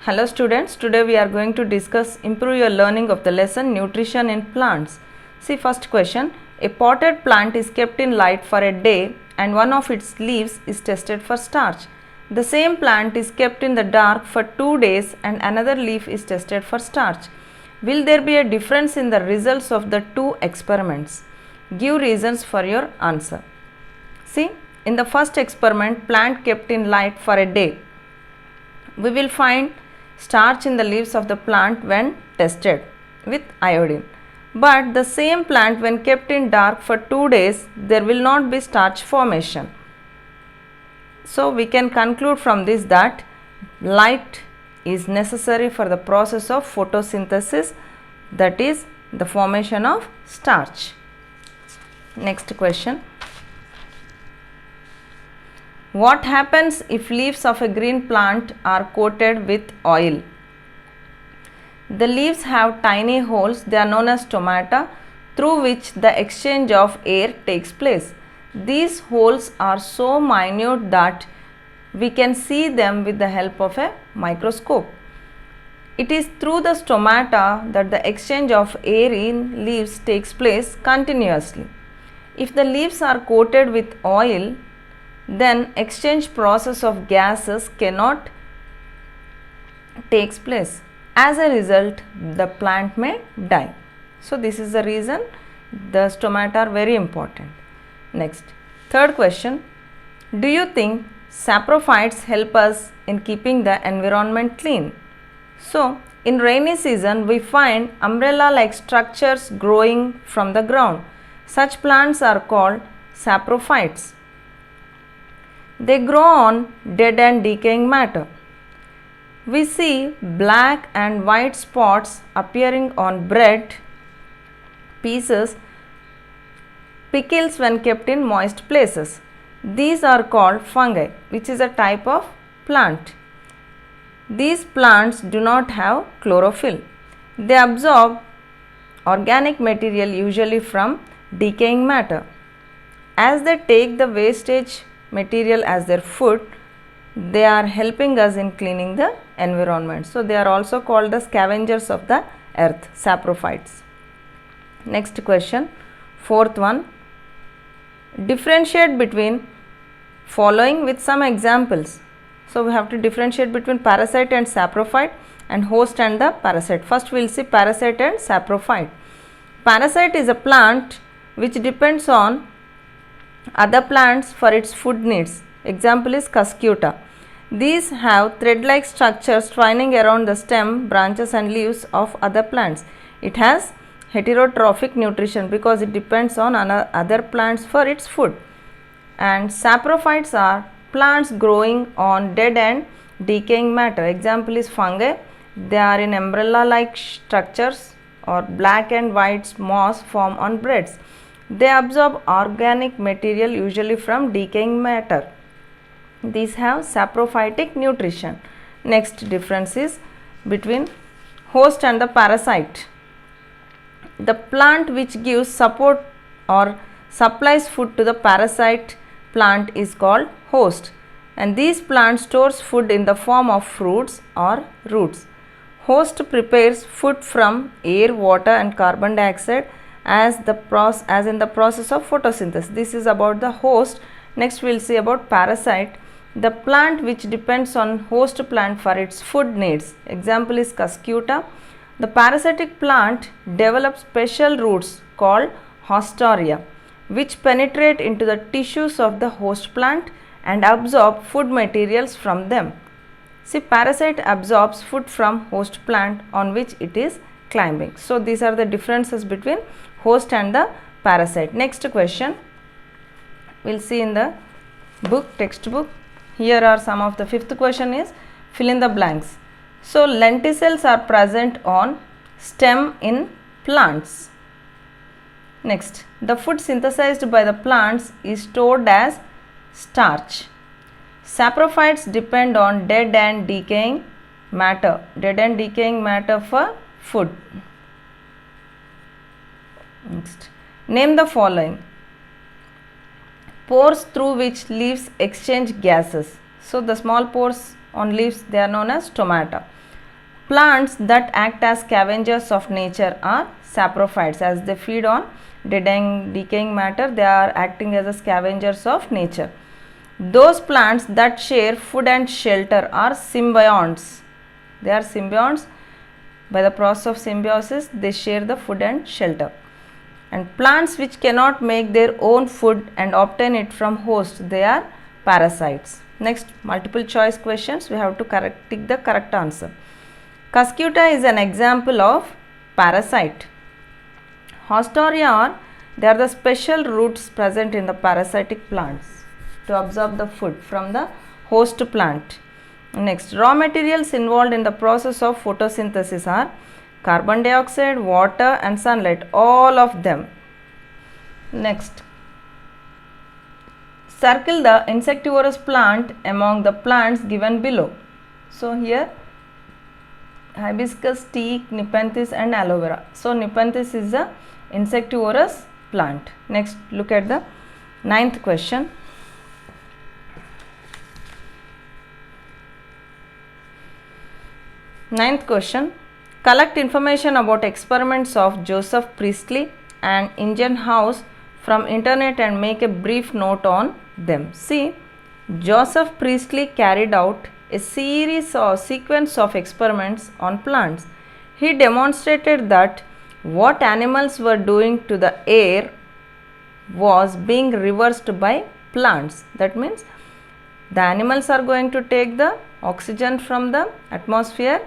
Hello students, today we are going to discuss improve your learning of the lesson nutrition in plants. See first question, a potted plant is kept in light for a day and one of its leaves is tested for starch. The same plant is kept in the dark for 2 days and another leaf is tested for starch. Will there be a difference in the results of the two experiments? Give reasons for your answer. See, in the first experiment, plant kept in light for a day. We will find starch in the leaves of the plant when tested with iodine. But the same plant when kept in dark for 2 days, there will not be starch formation. So we can conclude from this that light is necessary for the process of photosynthesis, that is the formation of starch. Next question. What happens if leaves of a green plant are coated with oil? The leaves have tiny holes, they are known as stomata, through which the exchange of air takes place. These holes are so minute that we can see them with the help of a microscope. It is through the stomata that the exchange of air in leaves takes place continuously. If the leaves are coated with oil, then exchange process of gases cannot takes place. As a result, the plant may die. So this is the reason the stomata are very important. Next, third question. Do you think saprophytes help us in keeping the environment clean? So in rainy season, we find umbrella-like structures growing from the ground. Such plants are called saprophytes. They grow on dead and decaying matter. We see black and white spots appearing on bread pieces, pickles when kept in moist places. These are called fungi, which is a type of plant. These plants do not have chlorophyll. They absorb organic material usually from decaying matter. As they take the wastage material as their food, they are helping us in cleaning the environment. So they are also called the scavengers of the earth, saprophytes. Next question, fourth one. Differentiate between following with some examples. So we have to differentiate between parasite and saprophyte and host and the parasite. First we will see parasite and saprophyte. Parasite is a plant which depends on other plants for its food needs. Example is Cuscuta. These have thread-like structures twining around the stem, branches and leaves of other plants. It has heterotrophic nutrition because it depends on other plants for its food. And saprophytes are plants growing on dead and decaying matter. Example is fungi. They are in umbrella-like structures or black and white moss form on breads. They absorb organic material usually from decaying matter. These have saprophytic nutrition. Next difference is between host and the parasite. The plant which gives support or supplies food to the parasite plant is called host, and these plants stores food in the form of fruits or roots. Host prepares food from air, water and carbon dioxide as in the process of photosynthesis. This is about the host. Next we will see about parasite, the plant which depends on host plant for its food needs. Example is Cuscuta. The parasitic plant develops special roots called haustoria, which penetrate into the tissues of the host plant and absorb food materials from them. See, parasite absorbs food from host plant on which it is climbing. So these are the differences between host and the parasite. Next question we will see in the textbook. Here are some of the fifth question is fill in the blanks. So lenticels are present on stem in plants. Next, the food synthesized by the plants is stored as starch. Saprophytes depend on dead and decaying matter for food. Next, name the following. Pores through which leaves exchange gases. So the small pores on leaves, they are known as stomata. Plants that act as scavengers of nature are saprophytes. As they feed on decaying matter, they are acting as the scavengers of nature. Those plants that share food and shelter are symbionts. They are symbionts. By the process of symbiosis, they share the food and shelter. And plants which cannot make their own food and obtain it from host, they are parasites. Next, multiple choice questions. We have to tick the correct answer. Cuscuta is an example of parasite. Haustoria, they are the special roots present in the parasitic plants to absorb the food from the host plant. Next, raw materials involved in the process of photosynthesis are carbon dioxide, water and sunlight, all of them. Next, circle the insectivorous plant among the plants given below. So here hibiscus, teak, nepenthes and aloe vera. So nepenthes is the insectivorous plant. Next, look at the 9th question. Ninth question. Collect information about experiments of Joseph Priestley and Ingenhousz from internet and make a brief note on them. See, Joseph Priestley carried out a sequence of experiments on plants. He demonstrated that what animals were doing to the air was being reversed by plants. That means the animals are going to take the oxygen from the atmosphere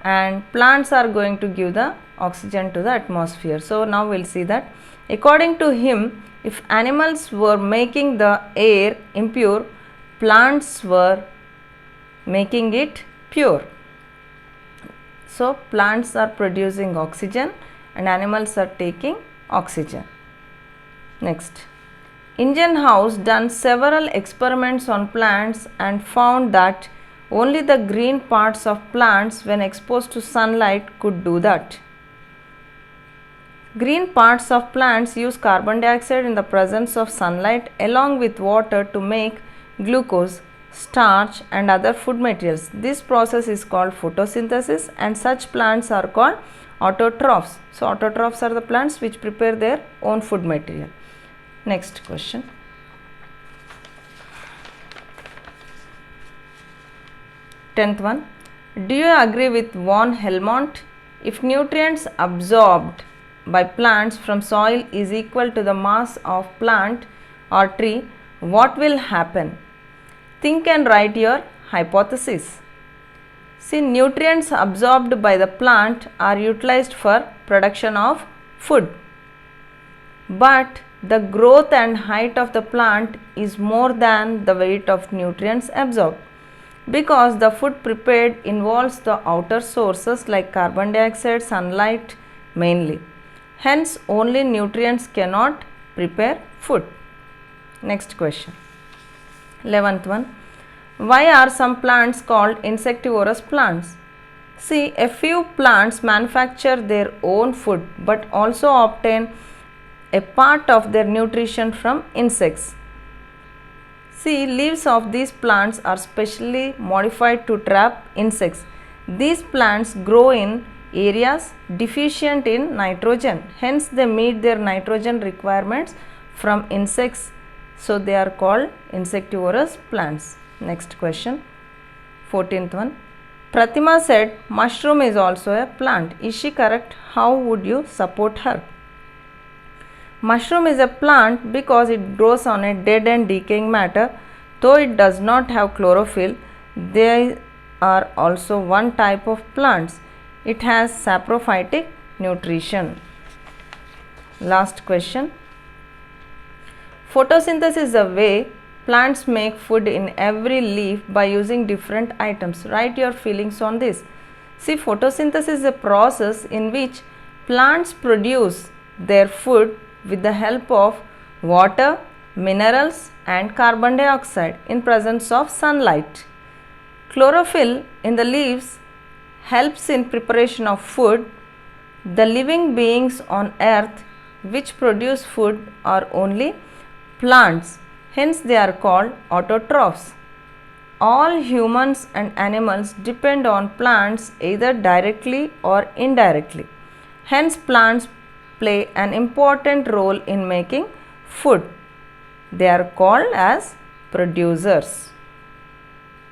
and plants are going to give the oxygen to the atmosphere. So now we will see that according to him, if animals were making the air impure, plants were making it pure. So plants are producing oxygen and animals are taking oxygen. Next, Ingenhousz done several experiments on plants and found that only the green parts of plants when exposed to sunlight could do that. Green parts of plants use carbon dioxide in the presence of sunlight along with water to make glucose, starch and other food materials. This process is called photosynthesis and such plants are called autotrophs. So autotrophs are the plants which prepare their own food material. Next question. 10th one. Do you agree with von Helmont? If nutrients absorbed by plants from soil is equal to the mass of plant or tree, what will happen? Think and write your hypothesis. See, nutrients absorbed by the plant are utilized for production of food, but the growth and height of the plant is more than the weight of nutrients absorbed, because the food prepared involves the outer sources like carbon dioxide, sunlight mainly. Hence, only nutrients cannot prepare food. Next question. 11th one. Why are some plants called insectivorous plants? See, a few plants manufacture their own food but also obtain a part of their nutrition from insects. See, leaves of these plants are specially modified to trap insects. These plants grow in areas deficient in nitrogen. Hence, they meet their nitrogen requirements from insects. So, they are called insectivorous plants. Next question. 14th one. Pratima said mushroom is also a plant. Is she correct? How would you support her? Mushroom is a plant because it grows on a dead and decaying matter. Though it does not have chlorophyll, they are also one type of plants. It has saprophytic nutrition. Last question. Photosynthesis is a way plants make food in every leaf by using different items. Write your feelings on this. See, photosynthesis is a process in which plants produce their food with the help of water, minerals and carbon dioxide in presence of sunlight. Chlorophyll in the leaves helps in preparation of food. The living beings on earth which produce food are only plants. Hence, they are called autotrophs. All humans and animals depend on plants either directly or indirectly. Hence, plants play an important role in making food. They are called as producers.